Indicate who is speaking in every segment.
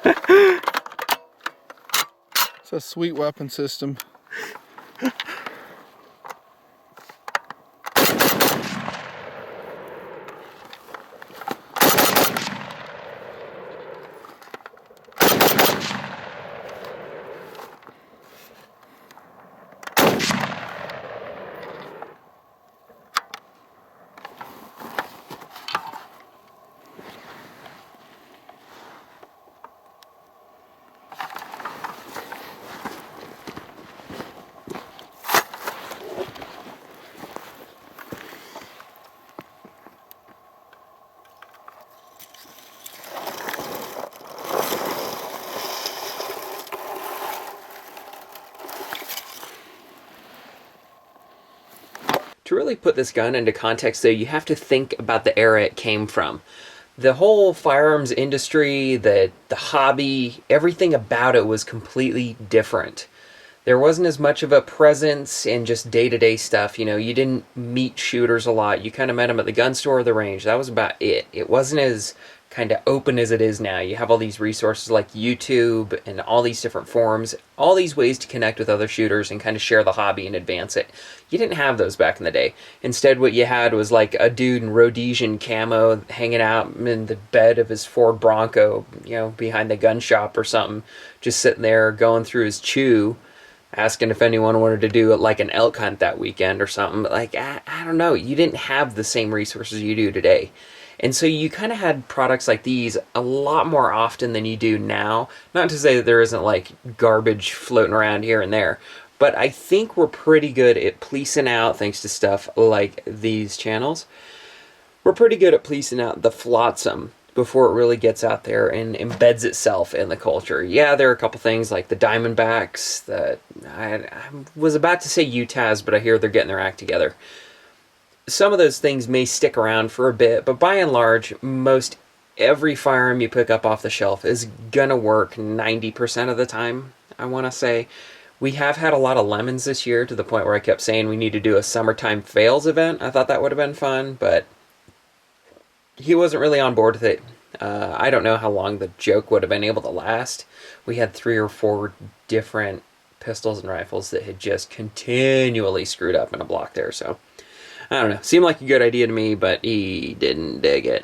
Speaker 1: It's a sweet weapon system.
Speaker 2: To really put this gun into context, though, you have to think about the era it came from. The whole firearms industry, the hobby, everything about it was completely different. There wasn't as much of a presence in just day-to-day stuff. You know, you didn't meet shooters a lot. You kind of met them at the gun store or the range. That was about it. It wasn't as kind of open as it is now. You have all these resources like YouTube and all these different forums, all these ways to connect with other shooters and kind of share the hobby and advance it. You didn't have those back in the day. Instead, what you had was like a dude in Rhodesian camo hanging out in the bed of his Ford Bronco, you know, behind the gun shop or something, just sitting there going through his chew, asking if anyone wanted to do like an elk hunt that weekend or something. Like, I don't know. You didn't have the same resources you do today. And so you kind of had products like these a lot more often than you do now. Not to say that there isn't like garbage floating around here and there, but I think we're pretty good at policing out, thanks to stuff like these channels. We're pretty good at policing out the flotsam before it really gets out there and embeds itself in the culture. Yeah, there are a couple things like the Diamondbacks that I was about to say UTAS, but I hear they're getting their act together. Some of those things may stick around for a bit, but by and large, most every firearm you pick up off the shelf is gonna work 90% of the time, I want to say. We have had a lot of lemons this year, to the point where I kept saying we need to do a summertime fails event. I thought that would have been fun, but he wasn't really on board with it. I don't know how long the joke would have been able to last. We had 3 or 4 different pistols and rifles that had just continually screwed up in a block there, so I don't know. Seemed like a good idea to me, but he didn't dig it.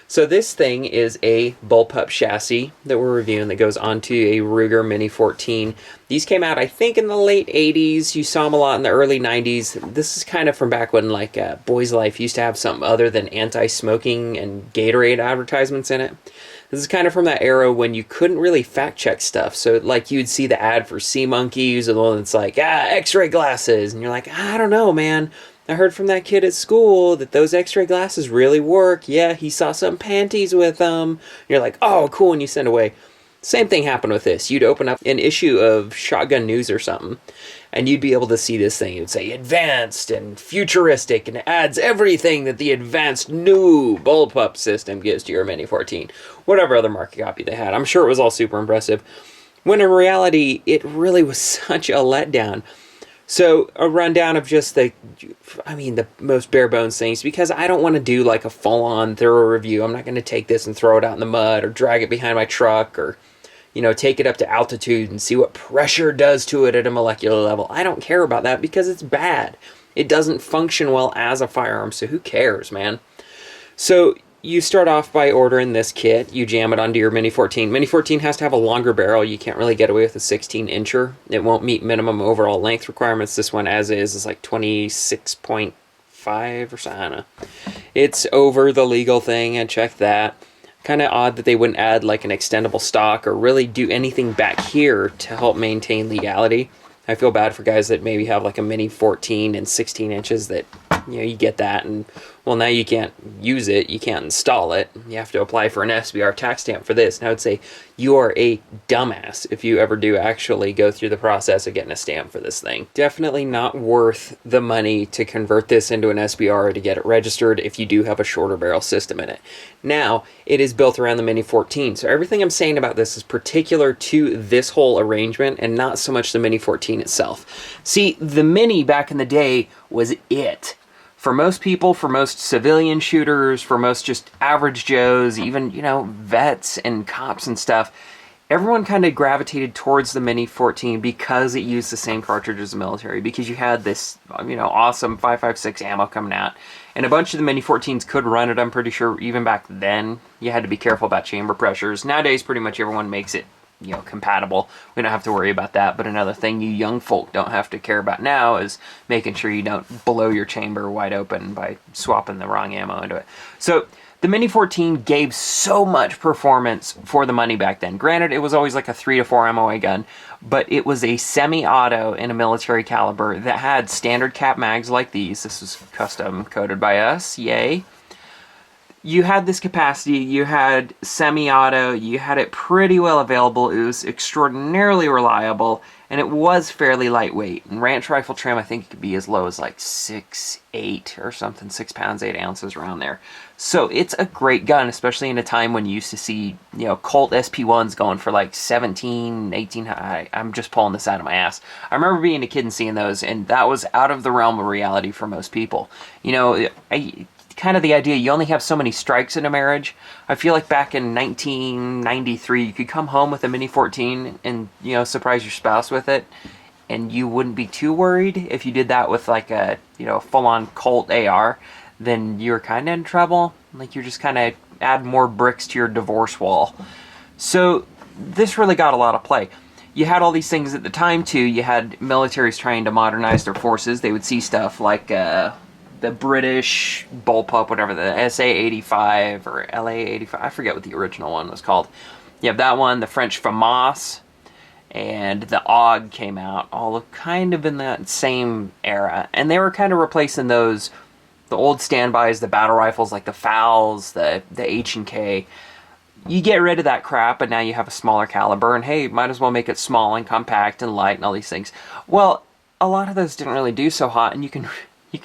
Speaker 2: So this thing is a Bullpup Chassis that we're reviewing that goes onto a Ruger Mini 14. These came out, I think, in the late 80s. You saw them a lot in the early 90s. This is kind of from back when, like, Boys Life used to have something other than anti-smoking and Gatorade advertisements in it. This is kind of from that era when you couldn't really fact-check stuff. So, like, you'd see the ad for Sea Monkeys, or the one that's like, X-ray glasses. And you're like, I don't know, man. I heard from that kid at school that those X-ray glasses really work. Yeah, he saw some panties with them. You're like, oh, cool, and you send away. Same thing happened with this. You'd open up an issue of Shotgun News or something, and you'd be able to see this thing. It would say advanced and futuristic, and it adds everything that the advanced new Bullpup system gives to your Mini 14. Whatever other market copy they had. I'm sure it was all super impressive, when in reality, it really was such a letdown. So a rundown of just the most bare bones things, because I don't want to do like a full-on thorough review. I'm not going to take this and throw it out in the mud or drag it behind my truck or, you know, take it up to altitude and see what pressure does to it at a molecular level. I don't care about that because it's bad. It doesn't function well as a firearm, so who cares, man? So you start off by ordering this kit. You jam it onto your Mini 14. Mini 14 has to have a longer barrel. You can't really get away with a 16-incher. It won't meet minimum overall length requirements. This one, as is like 26.5 or something. I don't know. It's over the legal thing. I checked that. Kind of odd that they wouldn't add like an extendable stock or really do anything back here to help maintain legality. I feel bad for guys that maybe have like a Mini 14 and 16 inches that, you know, you get that and, well, now you can't use it, you can't install it, you have to apply for an SBR tax stamp for this. And I would say you are a dumbass if you ever do actually go through the process of getting a stamp for this thing. Definitely not worth the money to convert this into an SBR to get it registered if you do have a shorter barrel system in it. Now, it is built around the Mini 14, so everything I'm saying about this is particular to this whole arrangement and not so much the Mini 14 itself. See, the Mini back in the day was it. For most people, for most civilian shooters, for most just average Joes, even, you know, vets and cops and stuff, everyone kind of gravitated towards the Mini 14 because it used the same cartridge as the military, because you had this, awesome 5.56 ammo coming out. And a bunch of the Mini 14s could run it, I'm pretty sure. Even back then, you had to be careful about chamber pressures. Nowadays, pretty much everyone makes it, compatible. We don't have to worry about that. But another thing you young folk don't have to care about now is making sure you don't blow your chamber wide open by swapping the wrong ammo into it. So the Mini 14 gave so much performance for the money back then. Granted, it was always like a 3 to 4 MOA gun, but it was a semi-auto in a military caliber that had standard cap mags like these. This was custom coded by us, yay. You had this capacity, you had semi-auto, you had it pretty well available, it was extraordinarily reliable, and it was fairly lightweight. And ranch rifle trim, I think it could be as low as like 6'8" or something, 6 pounds, 8 ounces around there. So it's a great gun, especially in a time when you used to see, Colt SP1s going for like 17, 18, I'm just pulling this out of my ass. I remember being a kid and seeing those, and that was out of the realm of reality for most people. Kind of the idea, you only have so many strikes in a marriage. I feel like back in 1993, you could come home with a Mini 14 and, surprise your spouse with it, and you wouldn't be too worried. If you did that with like a, full-on Colt AR, then you're kind of in trouble. Like you're just kind of add more bricks to your divorce wall. So this really got a lot of play. You had all these things at the time too. You had militaries trying to modernize their forces. They would see stuff like the British Bullpup, whatever, the SA-85 or LA-85, I forget what the original one was called. You have that one, the French FAMAS, and the AUG came out, all kind of in that same era. And they were kind of replacing those, the old standbys, the battle rifles like the FALs, the H&K. You get rid of that crap, and now you have a smaller caliber, and hey, might as well make it small and compact and light and all these things. Well, a lot of those didn't really do so hot, and you can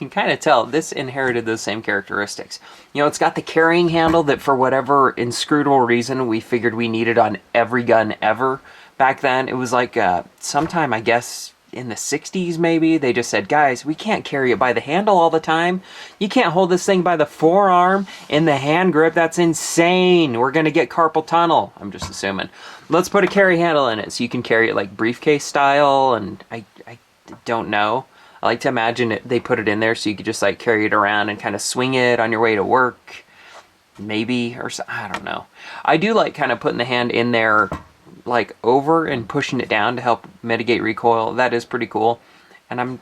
Speaker 2: kind of tell this inherited those same characteristics. It's got the carrying handle that for whatever inscrutable reason we figured we needed on every gun ever. Back then, it was like sometime, I guess, in the 60s maybe, they just said, guys, we can't carry it by the handle all the time. You can't hold this thing by the forearm in the hand grip. That's insane. We're going to get carpal tunnel. I'm just assuming. Let's put a carry handle in it so you can carry it like briefcase style, and I don't know. I like to imagine they put it in there so you could just like carry it around and kind of swing it on your way to work, maybe, or so, I don't know. I do like kind of putting the hand in there like over and pushing it down to help mitigate recoil. That is pretty cool. And I'm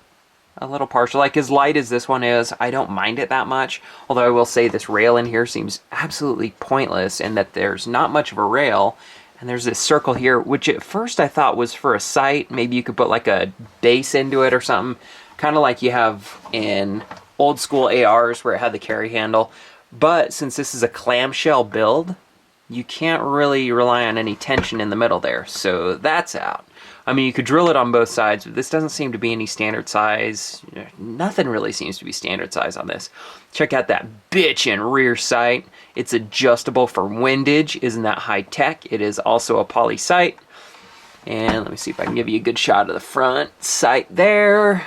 Speaker 2: a little partial. Like as light as this one is, I don't mind it that much. Although I will say this rail in here seems absolutely pointless in that there's not much of a rail. And there's this circle here, which at first I thought was for a sight. Maybe you could put like a base into it or something. Kind of like you have in old school ARs where it had the carry handle. But since this is a clamshell build, you can't really rely on any tension in the middle there. So that's out. I mean, you could drill it on both sides, but this doesn't seem to be any standard size. Nothing really seems to be standard size on this. Check out that bitchin' rear sight. It's adjustable for windage. Isn't that high tech? It is also a poly sight. And let me see if I can give you a good shot of the front sight there.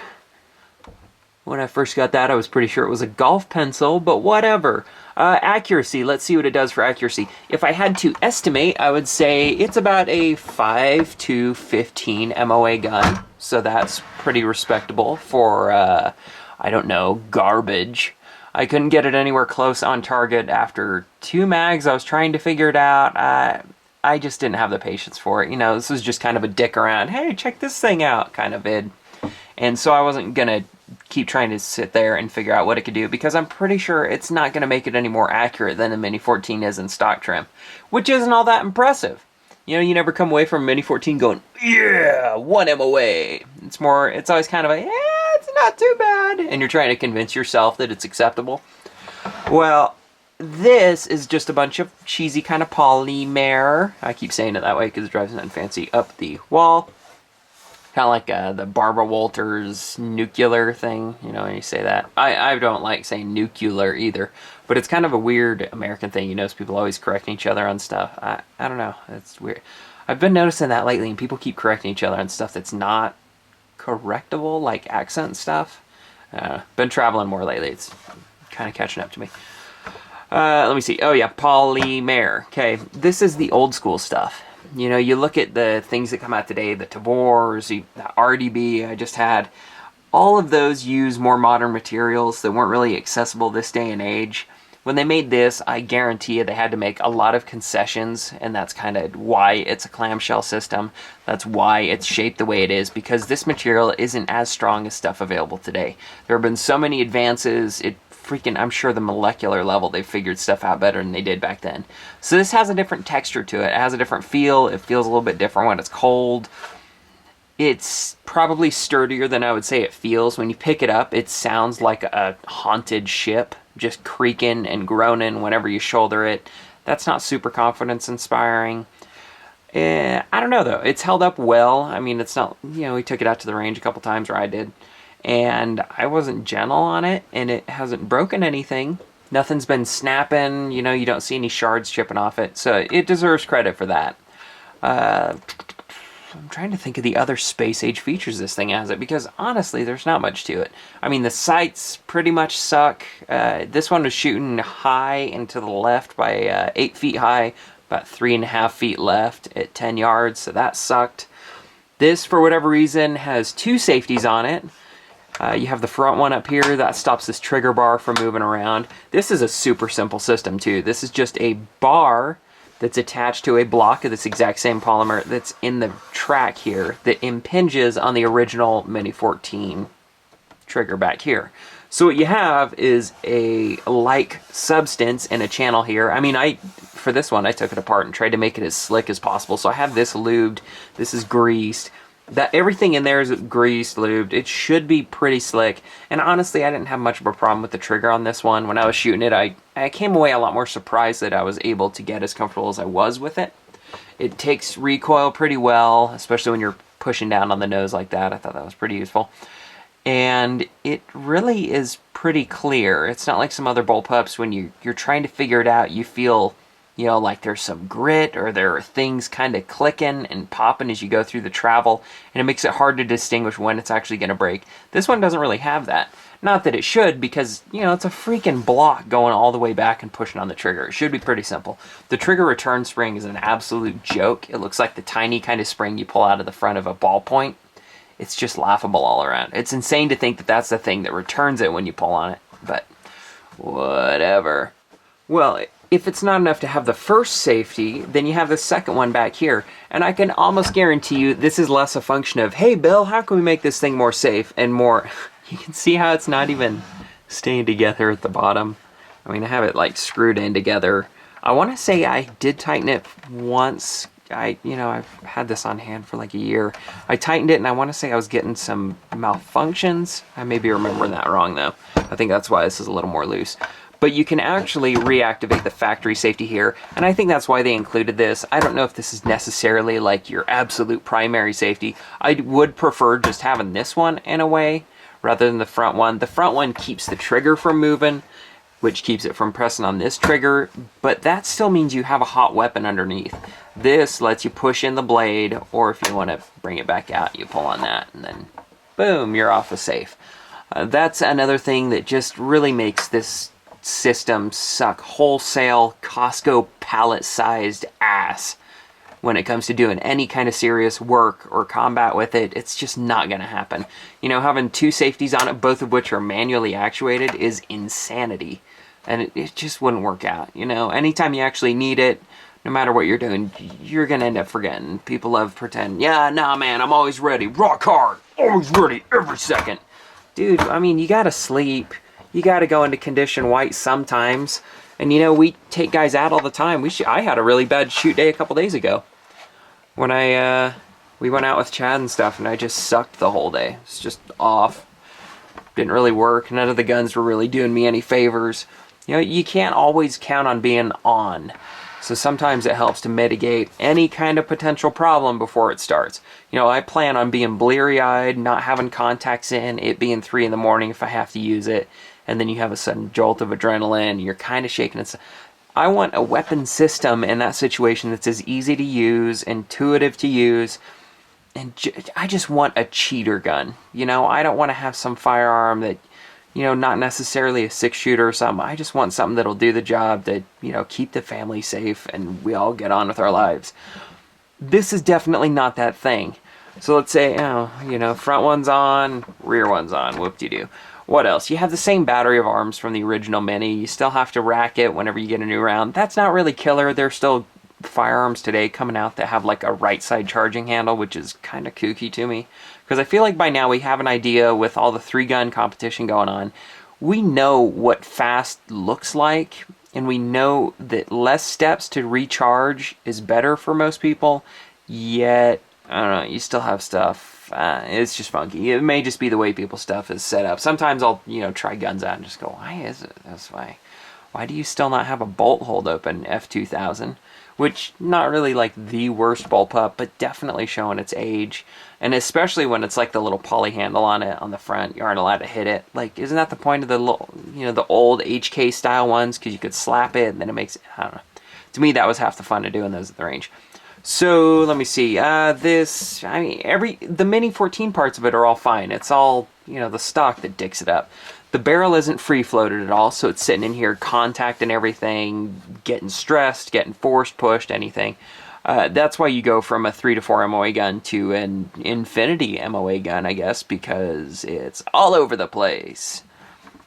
Speaker 2: When I first got that, I was pretty sure it was a golf pencil, but whatever. Accuracy, let's see what it does for accuracy. If I had to estimate, I would say it's about a 5 to 15 MOA gun. So that's pretty respectable for, I don't know, garbage. I couldn't get it anywhere close on target after 2 mags. I was trying to figure it out. I just didn't have the patience for it. This was just kind of a dick around, hey, check this thing out kind of vid. And so I wasn't going to keep trying to sit there and figure out what it could do, because I'm pretty sure it's not going to make it any more accurate than the Mini 14 is in stock trim, which isn't all that impressive. You never come away from Mini 14 going, yeah, 1 MOA. It's always kind of a, yeah, it's not too bad. And you're trying to convince yourself that it's acceptable. Well, this is just a bunch of cheesy kind of polymer. I keep saying it that way because it drives nothing fancy up the wall. Kind of like the Barbara Walters nuclear thing, when you say that. I don't like saying nuclear either, but it's kind of a weird American thing. You notice people always correcting each other on stuff. I don't know. It's weird. I've been noticing that lately, and people keep correcting each other on stuff that's not correctable, like accent stuff. Been traveling more lately. It's kind of catching up to me. Let me see. Oh, yeah, polymer. Okay, this is the old school stuff. You know, you look at the things that come out today, the Tavors, the RDB I just had, all of those use more modern materials that weren't really accessible this day and age. When they made this, I guarantee you they had to make a lot of concessions, and that's kind of why it's a clamshell system. That's why it's shaped the way it is, because this material isn't as strong as stuff available today. There have been so many advances, I'm sure the molecular level, they figured stuff out better than they did back then. So this has a different texture to it. It has a different feel. It feels a little bit different when it's cold. It's probably sturdier than I would say it feels. When you pick it up, it sounds like a haunted ship, just creaking and groaning whenever you shoulder it. That's not super confidence inspiring. I don't know though. It's held up well. I mean, it's not, we took it out to the range a couple times, or I did, and I wasn't gentle on it, and it hasn't broken anything. Nothing's been snapping. You don't see any shards chipping off it, so it deserves credit for that. I'm trying to think of the other space age features this thing has, because honestly, there's not much to it. I mean, the sights pretty much suck. This one was shooting high and to the left by 8 feet high, about 3.5 feet left at 10 yards, so that sucked. This, for whatever reason, has 2 safeties on it. You have the front one up here that stops this trigger bar from moving around. This is a super simple system too. This is just a bar that's attached to a block of this exact same polymer that's in the track here that impinges on the original Mini 14 trigger back here. So what you have is a like substance in a channel here. I mean, for this one, I took it apart and tried to make it as slick as possible. So I have this lubed, this is greased. Everything in there is greased, lubed. It should be pretty slick. And honestly, I didn't have much of a problem with the trigger on this one. When I was shooting it, I came away a lot more surprised that I was able to get as comfortable as I was with it. It takes recoil pretty well, especially when you're pushing down on the nose like that. I thought that was pretty useful. And it really is pretty clear. It's not like some other bullpups when you're trying to figure it out, you feel like there's some grit, or there are things kind of clicking and popping as you go through the travel, and it makes it hard to distinguish when it's actually going to break. This one doesn't really have that. Not that it should, because, it's a freaking block going all the way back and pushing on the trigger. It should be pretty simple. The trigger return spring is an absolute joke. It looks like the tiny kind of spring you pull out of the front of a ballpoint. It's just laughable all around. It's insane to think that that's the thing that returns it when you pull on it, but whatever. Well, if it's not enough to have the first safety, then you have the second one back here. And I can almost guarantee you this is less a function of, hey, Bill, how can we make this thing more safe, and more, you can see how it's not even staying together at the bottom. I mean, I have it like screwed in together. I want to say I did tighten it once. I've had this on hand for like a year. I tightened it, and I want to say I was getting some malfunctions. I may be remembering that wrong, though. I think that's why this is a little more loose. But you can actually reactivate the factory safety here, and I think that's why they included this. I don't know if this is necessarily like your absolute primary safety. I would prefer just having this one in a way, rather than the front one. The front one keeps the trigger from moving, which keeps it from pressing on this trigger, but that still means you have a hot weapon underneath. This lets you push in the blade, or if you want to bring it back out, you pull on that, and then boom, you're off a safe. That's another thing that just really makes this system suck wholesale Costco pallet-sized ass when it comes to doing any kind of serious work or combat with it. It's just not going to happen. Having 2 safeties on it, both of which are manually actuated, is insanity. And it just wouldn't work out. Anytime you actually need it, no matter what you're doing, you're going to end up forgetting. People love pretend, yeah, nah, man, I'm always ready. Rock hard. Always ready every second. Dude, I mean, you got to sleep. You got to go into condition white sometimes. And we take guys out all the time. I had a really bad shoot day a couple days ago. When we went out with Chad and stuff, and I just sucked the whole day. It's just off. Didn't really work. None of the guns were really doing me any favors. You can't always count on being on. So sometimes it helps to mitigate any kind of potential problem before it starts. I plan on being bleary-eyed, not having contacts in, it being 3 in the morning if I have to use it, and then you have a sudden jolt of adrenaline, you're kind of shaking. I want a weapon system in that situation that's as easy to use, intuitive to use, and I just want a cheater gun. I don't want to have some firearm that, not necessarily a 6-shooter or something. I just want something that'll do the job, that, keep the family safe and we all get on with our lives. This is definitely not that thing. So let's say, oh, you know, front one's on, rear one's on, whoop-de-doo. What else? You have the same battery of arms from the original Mini. You still have to rack it whenever you get a new round. That's not really killer. There's still firearms today coming out that have like a right side charging handle, which is kind of kooky to me. Because I feel like by now we have an idea with all the 3-gun competition going on. We know what fast looks like, and we know that less steps to recharge is better for most people, yet, I don't know, you still have stuff, it's just funky. It may just be the way people's stuff is set up. Sometimes I'll, you know, try guns out and just go, why is it this way? Why do you still not have a bolt hold open, F2000? Which, not really like the worst bullpup, but definitely showing its age. And especially when it's like the little poly handle on it on the front, you aren't allowed to hit it. Like, isn't that the point of the, you know, the old HK style ones? Because you could slap it and then it makes, I don't know. To me, that was half the fun of doing those at the range. So, let me see. This, I mean, the Mini 14 parts of it are all fine. It's all, you know, the stock that dicks it up. The barrel isn't free-floated at all, so it's sitting in here contacting everything, getting stressed, getting forced, pushed, anything. That's why you go from a 3 to 4 MOA gun to an infinity MOA gun, I guess, because it's all over the place.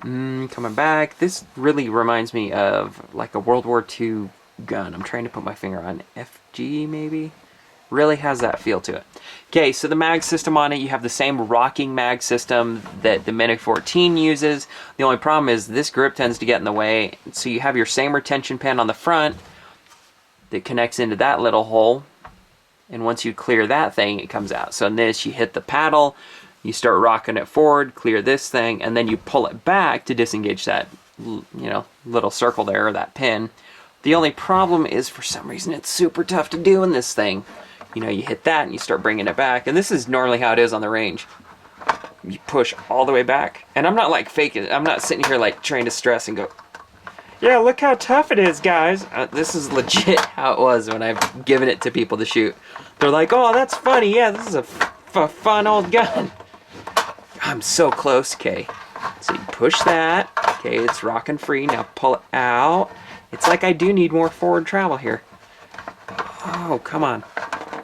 Speaker 2: Coming back, this really reminds me of like a World War II gun. I'm trying to put my finger on FG, maybe? Really has that feel to it. Okay, so the mag system on it, you have the same rocking mag system that the Mini 14 uses. The only problem is this grip tends to get in the way, so you have your same retention pin on the front that connects into that little hole, and once you clear that thing, it comes out. So in this, you hit the paddle, you start rocking it forward, clear this thing, and then you pull it back to disengage that, you know, little circle there, or that pin. The only problem is, for some reason, it's super tough to do in this thing. You know, you hit that and you start bringing it back. And this is normally how it is on the range. You push all the way back. And I'm not like faking it. I'm not sitting here like trying to stress and go, yeah, look how tough it is, guys. This is legit how it was when I've given it to people to shoot. They're like, oh, that's funny. Yeah, this is a fun old gun. I'm so close. Okay. So you push that. Okay, it's rocking free. Now pull it out. It's like I do need more forward travel here. Oh, come on.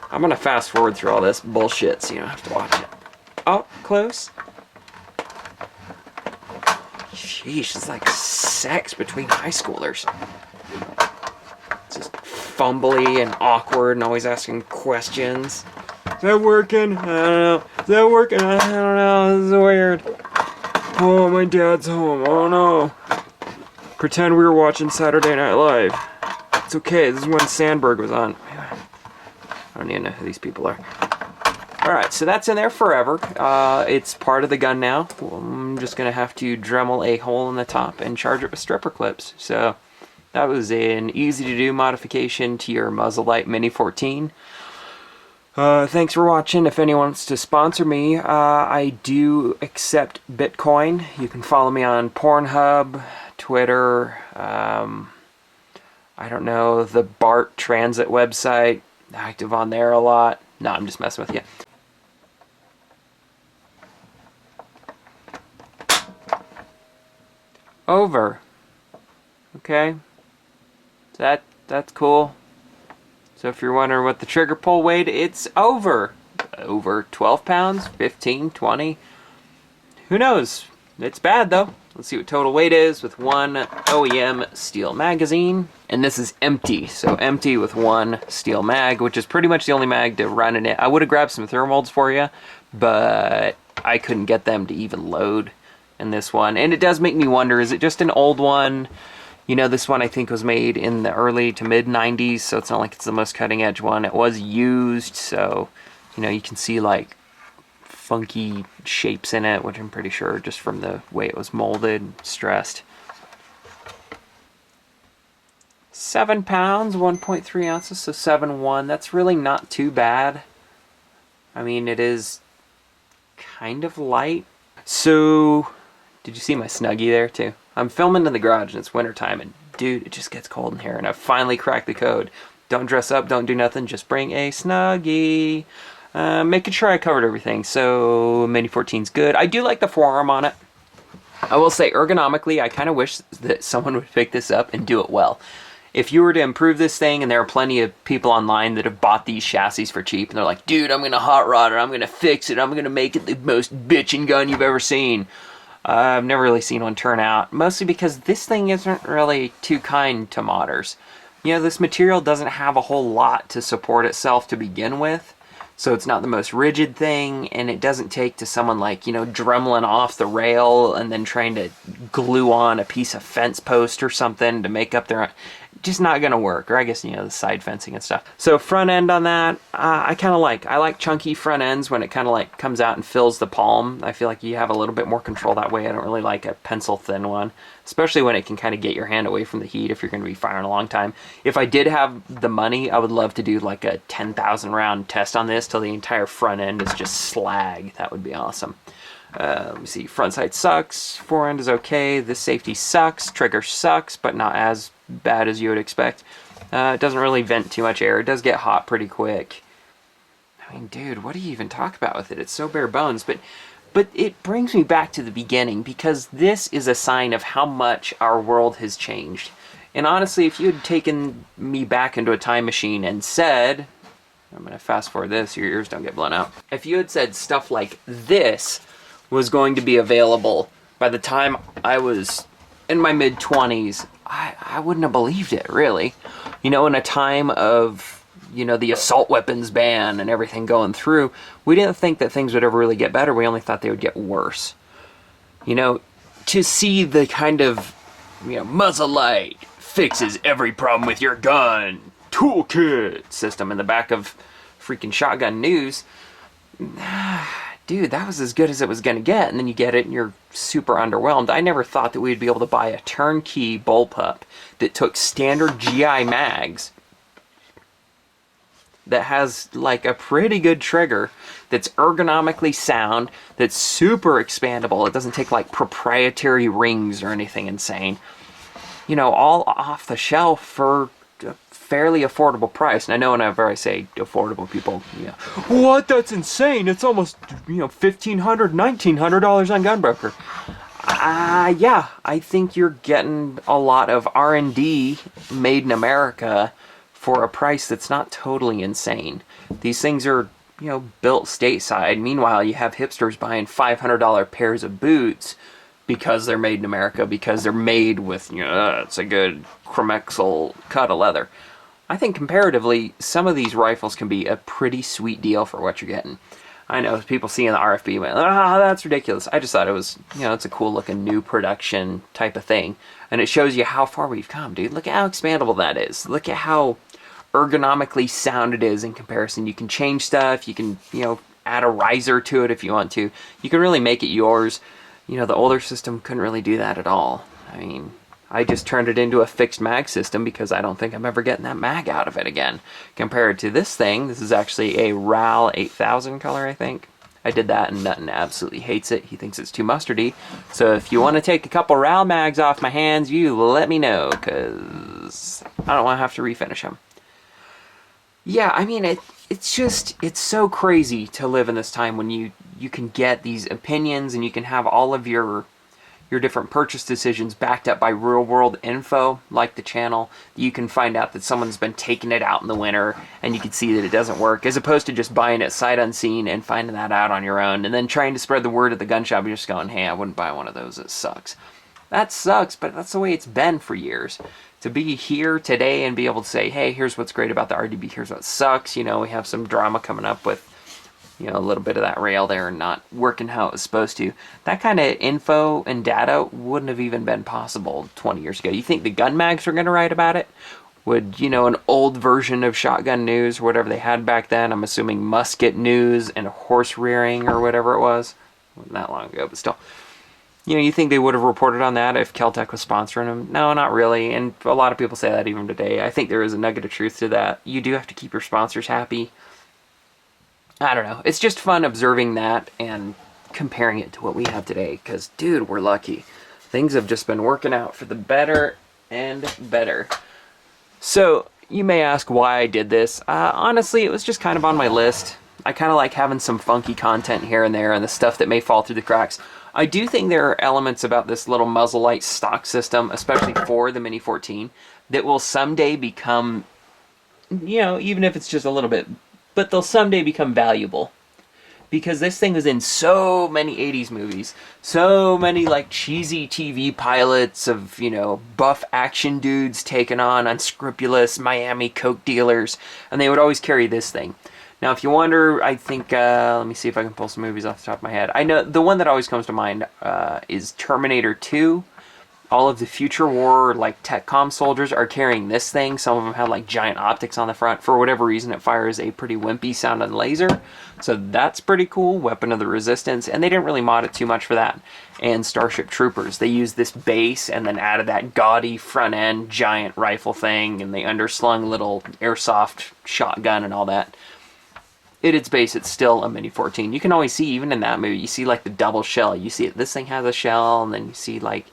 Speaker 2: I'm going to fast forward through all this bullshit so you don't have to watch it. Oh, close. Sheesh, it's like sex between high schoolers. It's just fumbly and awkward and always asking questions. Is that working? I don't know. Is that working? I don't know. This is weird. Oh, my dad's home. Oh, no. Pretend we were watching Saturday Night Live. It's okay. This is when Sandberg was on. I don't even know who these people are. Alright, so that's in there forever. It's part of the gun now. I'm just going to have to Dremel a hole in the top and charge it with stripper clips. So that was an easy to do modification to your muzzle light Mini 14. Thanks for watching. If anyone wants to sponsor me, I do accept Bitcoin. You can follow me on Pornhub, Twitter, I don't know, the BART transit website. Active on there a lot. No, I'm just messing with you. Over. Okay. That's cool. So if you're wondering what the trigger pull weighed, it's over. Over 12 pounds, 15, 20. Who knows? It's bad though. Let's see what total weight is with one OEM steel magazine. And this is empty, so empty with one steel mag, which is pretty much the only mag to run in it. I would have grabbed some thermolds for you, but I couldn't get them to even load in this one. And it does make me wonder, is it just an old one? You know, this one I think was made in the early to mid 90s, so it's not like it's the most cutting edge one. It was used, so, you know, you can see like funky shapes in it, which I'm pretty sure just from the way it was molded, stressed. 7 pounds, 1.3 ounces, so 7.1. That's really not too bad. I mean, it is kind of light. So, did you see my Snuggie there too? I'm filming in the garage and it's wintertime, and dude, it just gets cold in here, and I finally cracked the code. Don't dress up, don't do nothing, just bring a Snuggie. Making sure I covered everything. So Mini 14's good. I do like the forearm on it. I will say ergonomically, I kind of wish that someone would pick this up and do it well. If you were to improve this thing, and there are plenty of people online that have bought these chassis for cheap, and they're like, dude, I'm gonna hot rod it, I'm gonna fix it, I'm gonna make it the most bitchin' gun you've ever seen. I've never really seen one turn out, mostly because this thing isn't really too kind to modders. You know, this material doesn't have a whole lot to support itself to begin with, so it's not the most rigid thing, and it doesn't take to someone like, you know, dremeling off the rail and then trying to glue on a piece of fence post or something to make up their own. Just not gonna work, or I guess, you know, the side fencing and stuff. So front end on that, I like chunky front ends when it kind of like comes out and fills the palm. I feel like you have a little bit more control that way. I don't really like a pencil thin one, especially when it can kind of get your hand away from the heat if you're gonna be firing a long time. If I did have the money, I would love to do like a 10,000 round test on this till the entire front end is just slag. That would be awesome. Let me see, front sight sucks, fore end is okay, this safety sucks, trigger sucks, but not as bad as you would expect. It doesn't really vent too much air, it does get hot pretty quick. I mean, dude, what do you even talk about with it? It's so bare bones, but it brings me back to the beginning, because this is a sign of how much our world has changed. And honestly, if you had taken me back into a time machine and said, I'm going to fast forward this, your ears don't get blown out. If you had said stuff like this was going to be available by the time I was in my mid-20s, I wouldn't have believed it, really. You know, in a time of, you know, the assault weapons ban and everything going through, we didn't think that things would ever really get better. We only thought they would get worse. You know, to see the kind of, you know, muzzle light fixes every problem with your gun toolkit system in the back of freaking Shotgun News, dude, that was as good as it was going to get. And then you get it and you're super underwhelmed. I never thought that we'd be able to buy a turnkey bullpup that took standard GI mags, that has like a pretty good trigger, that's ergonomically sound, that's super expandable. It doesn't take like proprietary rings or anything insane. You know, all off the shelf for a fairly affordable price. And I know whenever I say affordable, people, yeah, what? That's insane. It's almost, you know, $1,500, $1,900 on Gunbroker. Yeah, I think you're getting a lot of R&D made in America for a price that's not totally insane. These things are, you know, built stateside. Meanwhile, you have hipsters buying $500 pairs of boots because they're made in America, because they're made with, you know, it's a good Chromexel cut of leather. I think comparatively, some of these rifles can be a pretty sweet deal for what you're getting. I know people seeing the RFB went, that's ridiculous. I just thought it was, you know, it's a cool looking new production type of thing. And it shows you how far we've come, dude. Look at how expandable that is. Look at how ergonomically sound it is in comparison. You can change stuff. You can, you know, add a riser to it if you want to. You can really make it yours. You know, the older system couldn't really do that at all. I mean, I just turned it into a fixed mag system because I don't think I'm ever getting that mag out of it again. Compared to this thing, this is actually a RAL 8000 color, I think. I did that and Nutton absolutely hates it. He thinks it's too mustardy. So if you want to take a couple RAL mags off my hands, you let me know, because I don't want to have to refinish them. Yeah, I mean, it's just, it's so crazy to live in this time when you can get these opinions and you can have all of your different purchase decisions backed up by real world info, like the channel. You can find out that someone's been taking it out in the winter and you can see that it doesn't work, as opposed to just buying it sight unseen and finding that out on your own and then trying to spread the word at the gun shop and just going, hey, I wouldn't buy one of those, it sucks. That sucks, but that's the way it's been for years. To be here today and be able to say, hey, here's what's great about the RDB, here's what sucks. You know, we have some drama coming up with, you know, a little bit of that rail there not working how it was supposed to. That kind of info and data wouldn't have even been possible 20 years ago. You think the gun mags are going to write about it? Would, you know, an old version of Shotgun News or whatever they had back then, I'm assuming Musket News and Horse Rearing or whatever it was, wasn't that long ago, but still. You know, you think they would have reported on that if Kel-Tec was sponsoring them? No, not really, and a lot of people say that even today. I think there is a nugget of truth to that. You do have to keep your sponsors happy. I don't know. It's just fun observing that and comparing it to what we have today, because, dude, we're lucky. Things have just been working out for the better and better. So, you may ask why I did this. Honestly, it was just kind of on my list. I kind of like having some funky content here and there and the stuff that may fall through the cracks. I do think there are elements about this little muzzle light stock system, especially for the Mini 14, that will someday become, even if it's just a little bit, but they'll someday become valuable. Because this thing was in so many 80s movies, so many like cheesy TV pilots of, buff action dudes taking on unscrupulous Miami coke dealers, and they would always carry this thing. Now, if you wonder, I think, let me see if I can pull some movies off the top of my head. I know the one that always comes to mind is Terminator 2. All of the future war, like, TechCom soldiers are carrying this thing. Some of them have, like, giant optics on the front. For whatever reason, it fires a pretty wimpy sounding laser. So that's pretty cool. Weapon of the Resistance. And they didn't really mod it too much for that. And Starship Troopers. They used this base and then added that gaudy front end giant rifle thing. And they underslung little airsoft shotgun and all that. At its base, it's still a Mini 14. You can always see, even in that movie, you see, like, the double shell. You see it. This thing has a shell, and then you see, like,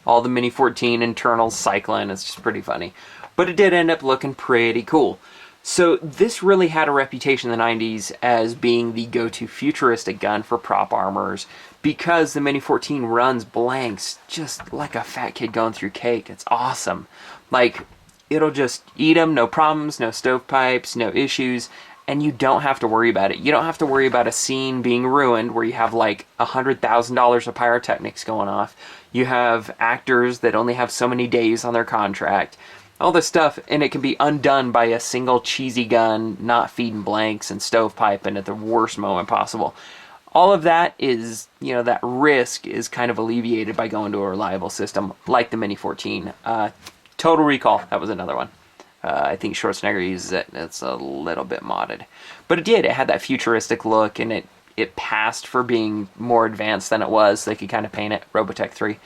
Speaker 2: all the Mini 14 internals cycling. It's just pretty funny. But it did end up looking pretty cool. So this really had a reputation in the 90s as being the go-to futuristic gun for prop armors because the Mini 14 runs blanks just like a fat kid going through cake. It's awesome. Like, it'll just eat them, no problems, no stovepipes, no issues. And you don't have to worry about it. You don't have to worry about a scene being ruined where you have like $100,000 of pyrotechnics going off. You have actors that only have so many days on their contract. All this stuff, and it can be undone by a single cheesy gun, not feeding blanks and stovepiping at the worst moment possible. All of that is, that risk is kind of alleviated by going to a reliable system like the Mini 14. Total Recall, that was another one. I think Schwarzenegger uses it. It's a little bit modded. But it did. It had that futuristic look, and it passed for being more advanced than it was. They could kind of paint it. Robotech 3.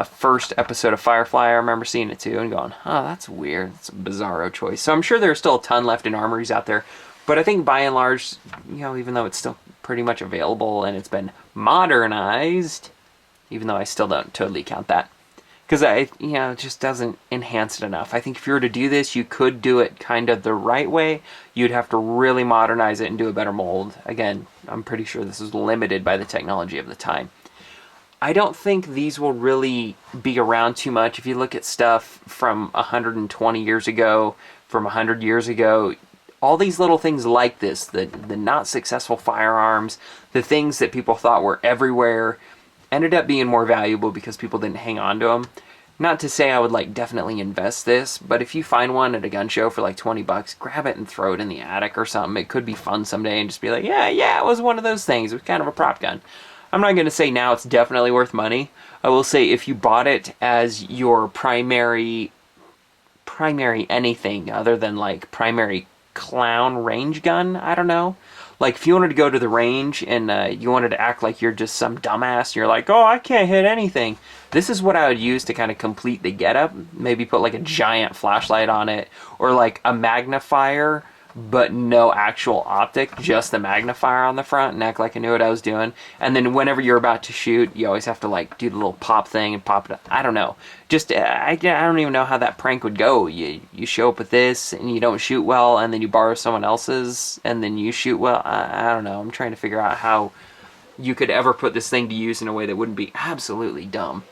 Speaker 2: First episode of Firefly, I remember seeing it too and going, oh, that's weird. It's a bizarro choice. So I'm sure there's still a ton left in armories out there. But I think by and large, even though it's still pretty much available and it's been modernized, even though I still don't totally count that, because it just doesn't enhance it enough. I think if you were to do this, you could do it kind of the right way. You'd have to really modernize it and do a better mold. Again, I'm pretty sure this is limited by the technology of the time. I don't think these will really be around too much. If you look at stuff from 120 years ago, from 100 years ago, all these little things like this, the not successful firearms, the things that people thought were everywhere, ended up being more valuable because people didn't hang on to them. Not to say I would definitely invest this, but if you find one at a gun show for $20, grab it and throw it in the attic or something. It could be fun someday and just be like, yeah, it was one of those things. It was kind of a prop gun. I'm not going to say now it's definitely worth money. I will say if you bought it as your primary anything other than primary clown range gun, I don't know. Like, if you wanted to go to the range and you wanted to act like you're just some dumbass, and you're like, oh, I can't hit anything. This is what I would use to kind of complete the getup. Maybe put a giant flashlight on it, or a magnifier, but no actual optic, just the magnifier on the front, and act like I knew what I was doing. And then whenever you're about to shoot, you always have to do the little pop thing and pop it up. I don't know. Just, I don't even know how that prank would go. You show up with this, and you don't shoot well, and then you borrow someone else's, and then you shoot well. I don't know. I'm trying to figure out how you could ever put this thing to use in a way that wouldn't be absolutely dumb.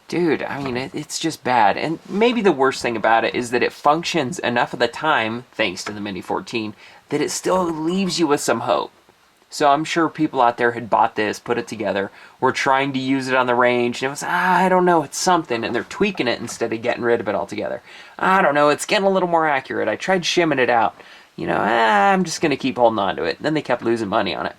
Speaker 2: Dude, I mean, it's just bad. And maybe the worst thing about it is that it functions enough of the time, thanks to the Mini 14, that it still leaves you with some hope. So I'm sure people out there had bought this, put it together, were trying to use it on the range, and it was, I don't know, it's something, and they're tweaking it instead of getting rid of it altogether. I don't know, it's getting a little more accurate. I tried shimming it out. I'm just going to keep holding on to it. Then they kept losing money on it.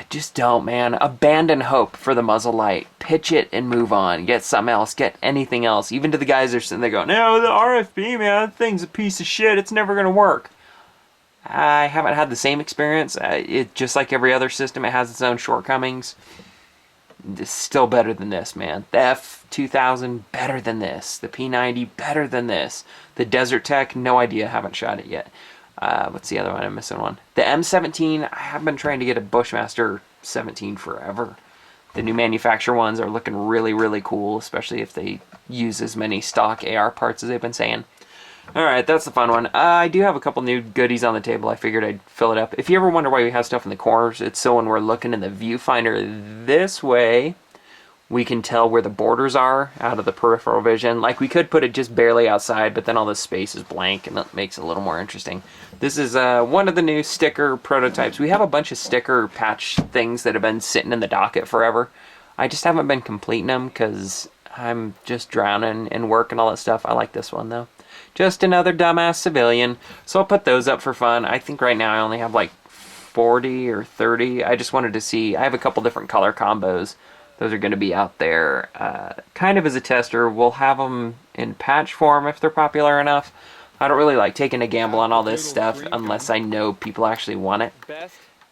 Speaker 2: Just don't, man. Abandon hope for the muzzle light. Pitch it and move on. Get something else. Get anything else. Even to the guys that are sitting there going, no, the RFB, man, that thing's a piece of shit. It's never going to work. I haven't had the same experience. It just like every other system, it has its own shortcomings. It's still better than this, man. The F2000, better than this. The P90, better than this. The Desert Tech, no idea. Haven't shot it yet. What's the other one? I'm missing one. The M17, I have been trying to get a Bushmaster 17 forever. The new manufacturer ones are looking really, really cool, especially if they use as many stock AR parts as they've been saying. Alright, that's the fun one. I do have a couple new goodies on the table. I figured I'd fill it up. If you ever wonder why we have stuff in the corners, it's so when we're looking in the viewfinder this way, we can tell where the borders are out of the peripheral vision. Like, we could put it just barely outside, but then all this space is blank, and that makes it a little more interesting. This is one of the new sticker prototypes. We have a bunch of sticker patch things that have been sitting in the docket forever. I just haven't been completing them because I'm just drowning in work and all that stuff. I like this one, though. Just another dumbass civilian. So I'll put those up for fun. I think right now I only have like 40 or 30. I just wanted to see. I have a couple different color combos. Those are going to be out there kind of as a tester. We'll have them in patch form if they're popular enough. I don't really like taking a gamble on all this stuff unless I know people actually want it.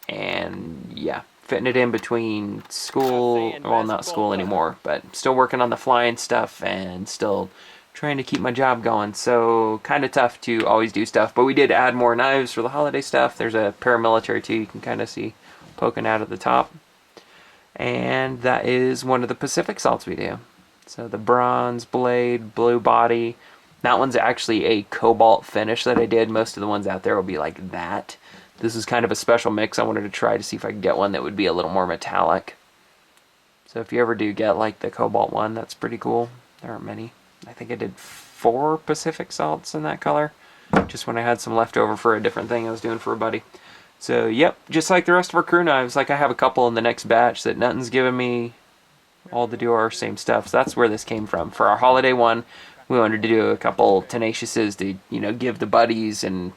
Speaker 2: And yeah, fitting it in between school, well, not school anymore, but still working on the flying stuff and still trying to keep my job going. So kind of tough to always do stuff, but we did add more knives for the holiday stuff. There's a paramilitary too, you can kind of see poking out of the top. And that is one of the Pacific salts we do. So the bronze blade, blue body. That one's actually a cobalt finish that I did. Most of the ones out there will be like that. This is kind of a special mix. I wanted to try to see if I could get one that would be a little more metallic. So if you ever do get like the cobalt one, that's pretty cool. There aren't many. I think I did 4 Pacific salts in that color. Just when I had some left over for a different thing I was doing for a buddy. So, yep, just like the rest of our crew knives, like I have a couple in the next batch that nothing's given me all to do our same stuff. So that's where this came from. For our holiday one, we wanted to do a couple Tenaciouses to, you know, give the buddies and,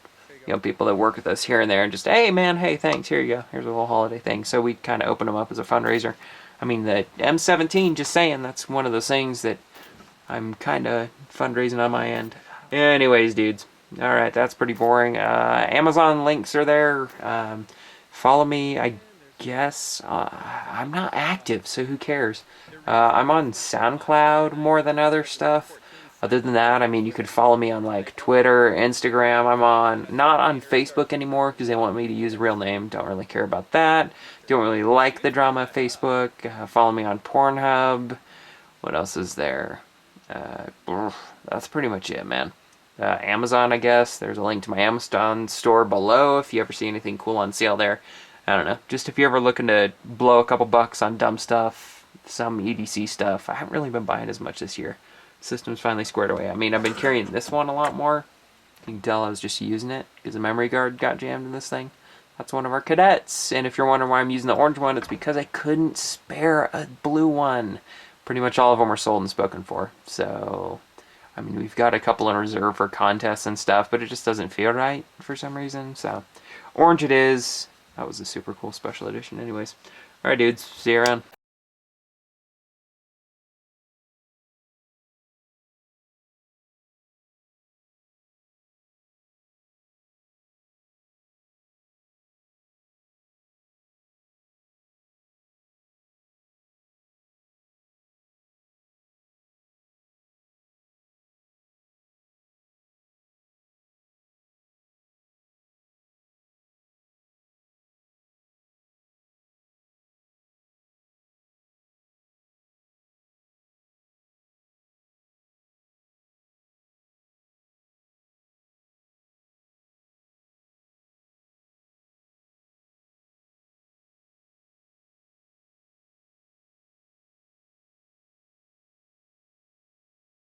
Speaker 2: you know, people that work with us here and there and just, hey, man, hey, thanks, here you go. Here's a little holiday thing. So we kind of open them up as a fundraiser. I mean, the M17, just saying, that's one of those things that I'm kind of fundraising on my end. Anyways, dudes. Alright, that's pretty boring. Amazon links are there. Follow me, I guess. I'm not active, so who cares? I'm on SoundCloud more than other stuff. Other than that, I mean, you could follow me on like Twitter, Instagram. I'm not on Facebook anymore because they want me to use a real name. Don't really care about that. Don't really like the drama of Facebook. Follow me on Pornhub. What else is there? That's pretty much it, man. Amazon, I guess. There's a link to my Amazon store below if you ever see anything cool on sale there. I don't know. Just if you're ever looking to blow a couple bucks on dumb stuff, some EDC stuff. I haven't really been buying as much this year. System's finally squared away. I mean, I've been carrying this one a lot more. You can tell I was just using it because the memory guard got jammed in this thing. That's one of our cadets. And if you're wondering why I'm using the orange one, it's because I couldn't spare a blue one. Pretty much all of them are sold and spoken for. So, I mean, we've got a couple in reserve for contests and stuff, but it just doesn't feel right for some reason. So, orange it is. That was a super cool special edition anyways. Alright, dudes. See you around.